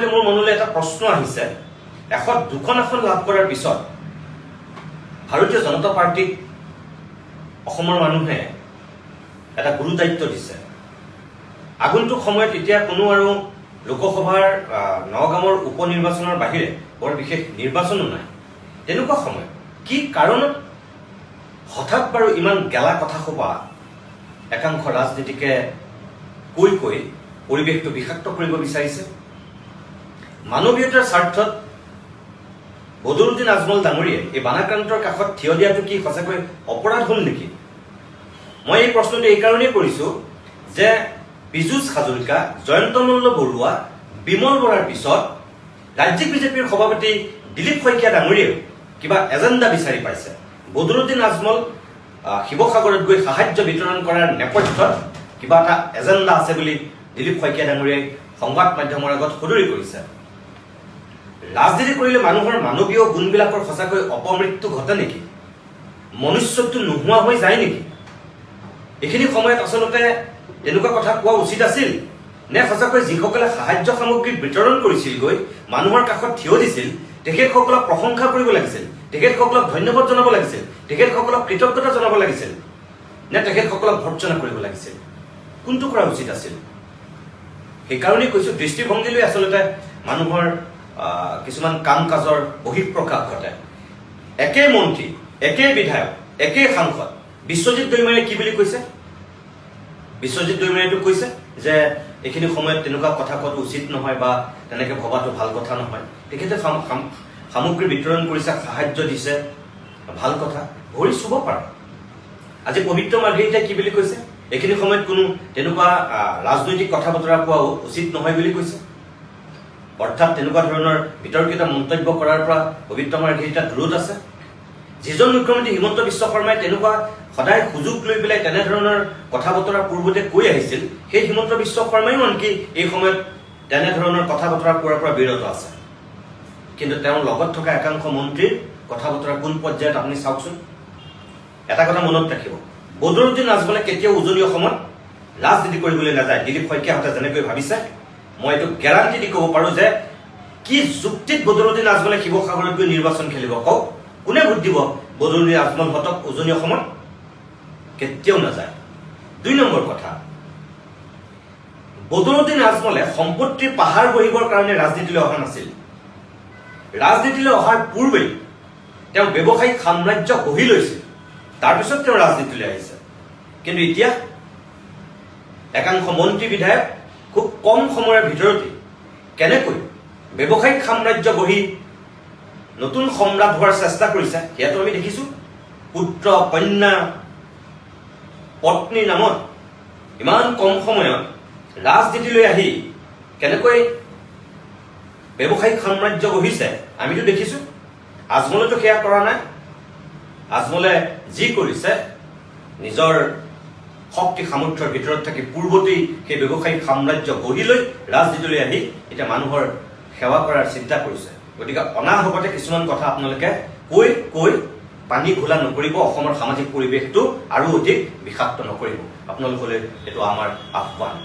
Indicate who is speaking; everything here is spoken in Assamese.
Speaker 1: সময়তে মোৰ মনলৈ এটা প্ৰশ্ন আহিছে, 102খন আসন লাভ কৰাৰ পিছত ভাৰতীয় জনতা পাৰ্টিক অসমৰ মানুহে এটা গুৰু দায়িত্ব দিছে। আগন্তুক সময়ত এতিয়া কোনো আৰু লোকসভাৰ নগাঁৱৰ উপ নিৰ্বাচনৰ বাহিৰে বৰ বিশেষ নিৰ্বাচনো নাই। তেনেকুৱা সময়ত কি কাৰণত হঠাৎ বাৰু ইমান গেলা কথা সোপা একাংশ ৰাজনীতিকে কৈ পৰিৱেশটো বিষাক্ত কৰিব বিচাৰিছে? মানৱীয়তাৰ স্বাৰ্থত বদৰুদ্দিন আজমল ডাঙৰীয়ে এই বানাক্ৰান্তৰ কাষত থিয় দিয়াটো কি সঁচাকৈ অপৰাধ হ'ল নেকি? মই এই প্ৰশ্নটো এই কাৰণেই কৰিছো যে পীযুষ হাজৰিকা, জয়ন্ত মল্ল বৰুৱা, বিমল বৰাৰ পিছত ৰাজ্যিক বিজেপিৰ সভাপতি দিলীপ শইকীয়া ডাঙৰীয়েও কিবা এজেণ্ডা বিচাৰি পাইছে। বদৰুদ্দিন আজমল শিৱসাগৰত গৈ সাহায্য বিতৰণ কৰাৰ নেপথ্যত কিবা এটা এজেণ্ডা আছে বুলি দিলীপ শইকীয়া ডাঙৰীয়াই সংবাদ মাধ্যমৰ আগত সদৰি কৰিছে। ৰাজনীতি কৰিলে মানুহৰ মানৱীয় গুণবিলাকৰ সঁচাকৈ অপমৃত্যু ঘটে নেকি? মনুষ্যত্ব নোহোৱা হৈ যায় নেকি? এইখিনি সময়ত আচলতে এনেকুৱা কথা কোৱা উচিত আছিল নে সঁচাকৈ যিসকলে সাহায্য সামগ্ৰী বিতৰণ কৰিছিল, গৈ মানুহৰ কাষত থিয় দিছিল, তেখেতসকলক প্ৰশংসা কৰিব লাগিছিল, তেখেতসকলক ধন্যবাদ জনাব লাগিছিল, তেখেতসকলক কৃতজ্ঞতা জনাব লাগিছিল, নে তেখেতসকলক ভৰ্ৎসনা কৰিব লাগিছিল? কোনটো কৰা উচিত আছিল? সেইকাৰণেই কৈছো, দৃষ্টিভংগীলৈ আচলতে মানুহৰ কিছুমান কাম কাজৰ বহিঃপ্ৰকাশ ঘটে। একে মন্ত্ৰী, একে বিধায়ক, একে সাংসদ বিশ্বজিৎ দৈমাৰীয়ে কি বুলি কৈছে? বিশ্বজিৎ দৈমাৰীয়েতো কৈছে যে এইখিনি সময়ত তেনেকুৱা কথা কোৱাটো উচিত নহয় বা তেনেকে ভবাটো ভাল কথা নহয়। তেখেতে সামগ্ৰী বিতৰণ কৰিছে, সাহায্য দিছে, ভাল কথা, ভৰি চুব পাৰে। আজি পবিত্ৰ মাৰ্ঘেৰিটাই কি বুলি কৈছে? এইখিনি সময়ত কোনো তেনেকুৱা ৰাজনৈতিক কথা বতৰা কোৱাও উচিত নহয় বুলি কৈছে। অৰ্থাৎ তেনেকুৱা ধৰণৰ বিতৰ্কিত মন্তব্য কৰাৰ পৰা পবিত্ৰ মাৰ্ঘেৰিটা দূৰত আছে। যিজন মুখ্যমন্ত্ৰী হিমন্ত বিশ্ব শৰ্মাই তেনেকুৱা সদায় সুযোগ লৈ পেলাই তেনেধৰণৰ কথা বতৰা পূৰ্বতে কৈ আহিছিল, সেই হিমন্ত বিশ্ব শৰ্মাইও আনকি এই সময়ত তেনেধৰণৰ কথা বতৰা কোৱাৰ পৰা বিৰত আছে। কিন্তু তেওঁৰ লগত থকা একাংশ মন্ত্ৰীৰ কথা বতৰা কোন পৰ্যায়ত আপুনি চাওকচোন। এটা কথা মনত ৰাখিব, বদৰুদ্দিন আজমলে কেতিয়াও উজনি অসমত ৰাজনীতি কৰিবলৈ নাযায়। দিলীপ শইকীয়াহঁতে যেনেকৈ ভাবিছে, মই এইটো গেৰাণ্টি দি ক'ব পাৰো যে কি যুক্তিত বদৰুদ্দিন আজমলে শিৱসাগৰত গৈ নিৰ্বাচন খেলিব? কওক, কোনে ভোট দিব বদৰুদ্দিন আজমলহঁতক উজনি অসমত? কেতিয়াও নাযায়। 2 নম্বৰ কথা, বদৰুদ্দিন আজমলে সম্পত্তিৰ পাহাৰ বহিবৰ কাৰণে ৰাজনীতিলৈ অহা নাছিল। ৰাজনীতিলৈ অহাৰ পূৰ্বেই তেওঁ ব্যৱসায়িক সাম্ৰাজ্য গঢ়ি লৈছিল, তাৰপিছত তেওঁ ৰাজনীতিলৈ আহিছে। কিন্তু এতিয়া একাংশ মন্ত্ৰী বিধায়ক খুব কম সময়ৰ ভিতৰতে কেনেকৈ ব্যৱসায়িক সাম্ৰাজ্য গঢ়ি নতুন সম্ৰাট হোৱাৰ চেষ্টা কৰিছে সেয়াটো আমি দেখিছো। পুত্ৰ, কন্যা, পত্নীৰ নামত ইমান কম সময়ত ৰাজনীতিলৈ আহি কেনেকৈ ব্যৱসায়িক সাম্ৰাজ্য গঢ়িছে আমিতো দেখিছো। আজমলেতো সেয়া কৰা নাই। আজমলে যি কৰিছে নিজৰ শক্তি সামৰ্থ্যৰ ভিতৰত থাকি পূৰ্বতেই সেই ব্যৱসায়িক সাম্ৰাজ্য গঢ়ি লৈ ৰাজনীতিলৈ আহি এতিয়া মানুহৰ সেৱা কৰাৰ চিন্তা কৰিছে। গতিকে অনাহকতে কিছুমান কথা আপোনালোকে কৈ পানী ঘোলা নকৰিব, অসমৰ সামাজিক পৰিৱেশটো আৰু অধিক বিষাক্ত নকৰিব। আপোনালোকলৈ এইটো আমাৰ আহ্বান।